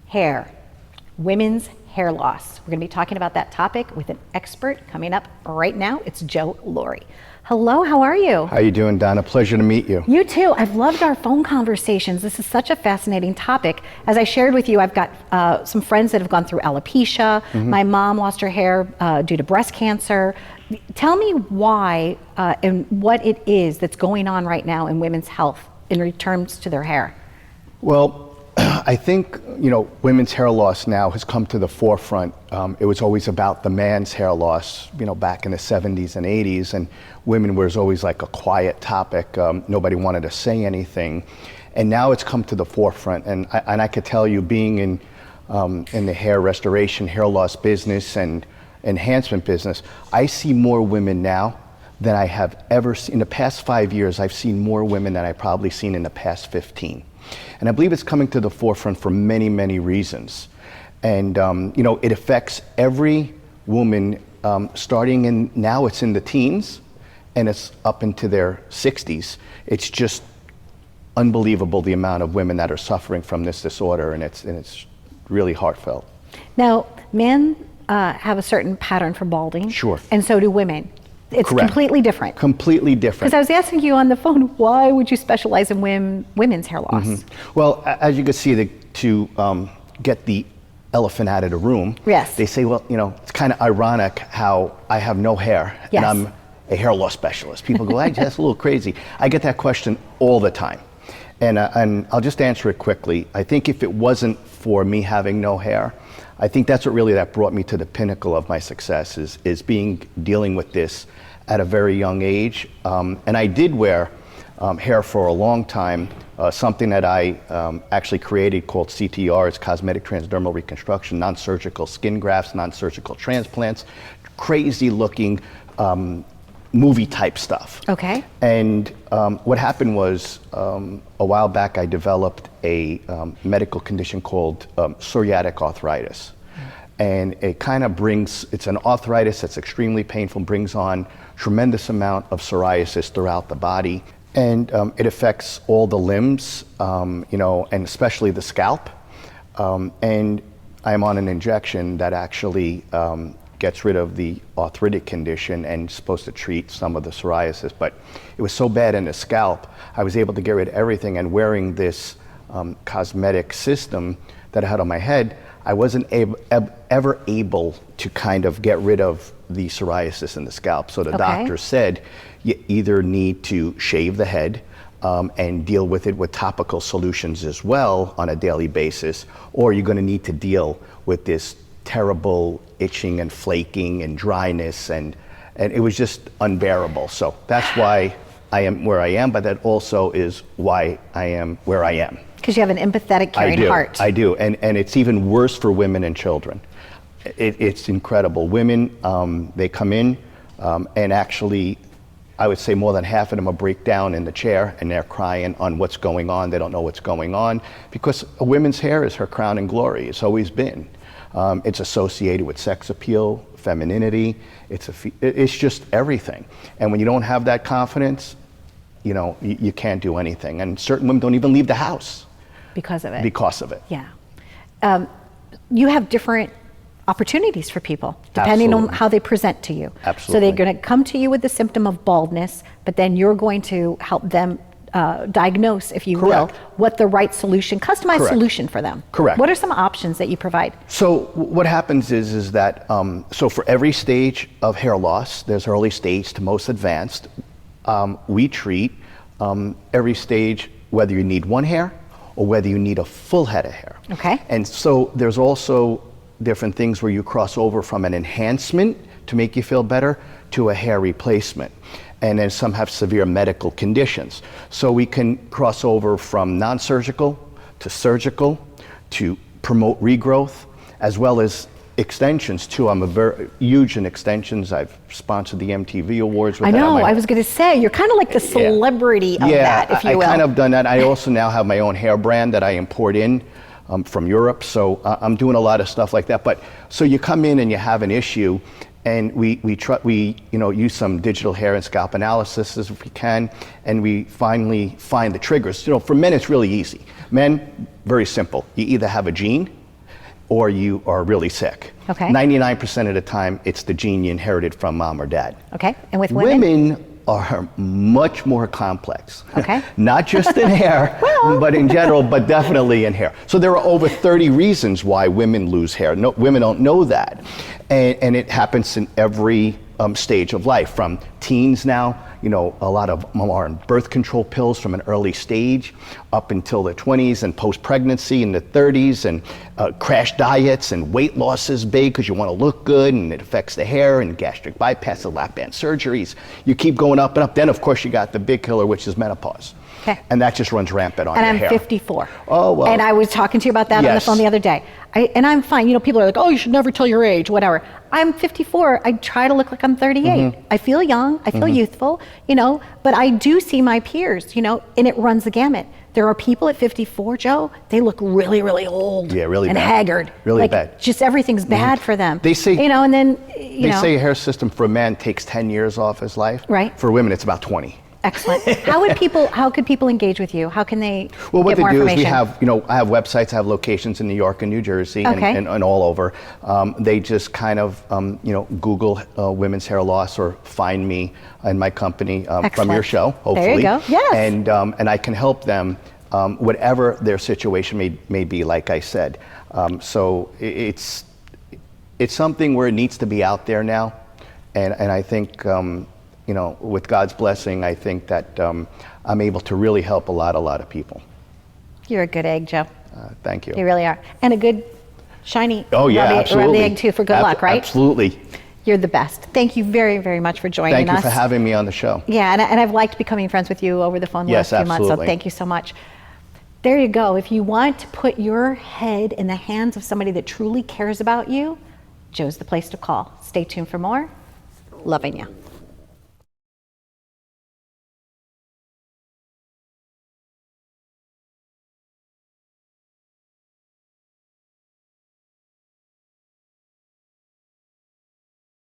hair, women's hair loss. We're going to be talking about that topic with an expert coming up right now. It's Joe Laurie. Hello, how are you? How you doing, Donna? Pleasure to meet you. You too. I've loved our phone conversations. This is such a fascinating topic. As I shared with you, I've got some friends that have gone through alopecia. My mom lost her hair due to breast cancer. Tell me why and what it is that's going on right now in women's health in returns to their hair. Well, I think, women's hair loss now has come to the forefront. It was always about the man's hair loss, back in the 70s and 80s, and women was always like a quiet topic. Nobody wanted to say anything. And now it's come to the forefront. And I could tell you, being in the hair restoration, hair loss business and enhancement business, I see more women now than I have ever seen. In the past 5 years, I've seen more women than I've probably seen in the past 15. And I believe it's coming to the forefront for many, many reasons. And, it affects every woman starting now it's in the teens and it's up into their 60s. It's just unbelievable the amount of women that are suffering from this disorder, and it's really heartfelt. Now, men have a certain pattern for balding. Sure. And so do women. It's Correct. completely different. Completely different. Because I was asking you on the phone, why would you specialize in women's hair loss? Well, as you can see, to get the elephant out of the room, yes, they say, well, it's kind of ironic how I have no hair and I'm a hair loss specialist. People go, hey, that's a little crazy. I get that question all the time. And I'll just answer it quickly. I think if it wasn't for me having no hair, I think that's what really that brought me to the pinnacle of my success is dealing with this at a very young age. And I did wear hair for a long time, something that I actually created called CTR. It's cosmetic transdermal reconstruction, non-surgical skin grafts, non-surgical transplants, crazy looking movie type stuff. Okay. And what happened was a while back I developed a medical condition called psoriatic arthritis. And it kind of it's an arthritis that's extremely painful, brings on tremendous amount of psoriasis throughout the body. And it affects all the limbs, and especially the scalp. And I'm on an injection that actually gets rid of the arthritic condition and supposed to treat some of the psoriasis. But it was so bad in the scalp, I was able to get rid of everything, and wearing this cosmetic system that I had on my head, I wasn't ever able to kind of get rid of the psoriasis in the scalp. So the doctor said, you either need to shave the head and deal with it with topical solutions as well on a daily basis, or you're gonna need to deal with this terrible itching and flaking and dryness, and it was just unbearable. So that's why I am where I am, but that also is why I am where I am. Because you have an empathetic, caring heart. I do, and it's even worse for women and children. It's incredible. Women, they come in, and actually, I would say more than half of them will break down in the chair, and they're crying on what's going on. They don't know what's going on, because a woman's hair is her crown and glory. It's always been. It's associated with sex appeal, femininity. It's just everything. And when you don't have that confidence, you can't do anything. And certain women don't even leave the house. Because of it. Because of it. Yeah. You have different opportunities for people, depending on how they present to you. Absolutely. So they're going to come to you with the symptom of baldness, but then you're going to help them diagnose, if you will, what the right solution, customized solution for them. Correct. What are some options that you provide? So what happens is that, so for every stage of hair loss, there's early stage to most advanced. We treat every stage, whether you need one hair or whether you need a full head of hair. Okay. And so there's also different things where you cross over from an enhancement to make you feel better to a hair replacement. And then some have severe medical conditions. So we can cross over from non-surgical to surgical to promote regrowth, as well as extensions too. I'm a very huge in extensions. I've sponsored the MTV Awards with I that. know, I was going to say, you're kind of like the celebrity of that, if you will. I kind of done that. I also now have my own hair brand that I import in from Europe. So I'm doing a lot of stuff like that. But so you come in and you have an issue, and we use some digital hair and scalp analysis if we can, and we finally find the triggers. For men it's really easy. Men, very simple. You either have a gene or you are really sick. Okay. 99% of the time, it's the gene you inherited from mom or dad. Okay, and with women? Women are much more complex. Okay. Not just in hair, but in general, but definitely in hair. So there are over 30 reasons why women lose hair. No, women don't know that. And it happens in every stage of life, from teens now, you know, a lot of them are on birth control pills from an early stage up until the 20s, and post-pregnancy in the 30s, and crash diets, and weight loss is big because you want to look good, and it affects the hair, and gastric bypass, and lap band surgeries. You keep going up and up. Then, of course, you got the big killer, which is menopause. Okay. And that just runs rampant on your hair. And I'm 54. Oh, well. And I was talking to you about that on the phone the other day. And I'm fine. You know, people are like, oh, you should never tell your age, whatever. I'm 54. I try to look like I'm 38. I feel young. I feel youthful, you know, but I do see my peers, you know, and it runs the gamut. There are people at 54, Joe, they look really, really old. Yeah, really and bad. haggard. Really like, bad. Just everything's bad for them. They say, you know, and then, they say a hair system for a man takes 10 years off his life. Right. For women, it's about 20. Excellent. How could people engage with you? How can they Well, what get more they do is information? we have, you know, I have websites, I have locations in New York and New Jersey and all over. They just kind of, you know, Google women's hair loss or find me and my company from your show, hopefully. There you go. Yes. And I can help them, whatever their situation may be, like I said. So it's something where it needs to be out there now. And I think, you know, with God's blessing, I think that I'm able to really help a lot of people. You're a good egg, Joe. Thank you. You really are. And a good, shiny, absolutely. rub the egg too for good luck, right? Absolutely. You're the best. Thank you very, very much for joining us. Thank you for having me on the show. Yeah, and I've liked becoming friends with you over the phone the last few months, so thank you so much. There you go. If you want to put your head in the hands of somebody that truly cares about you, Joe's the place to call. Stay tuned for more. Loving you.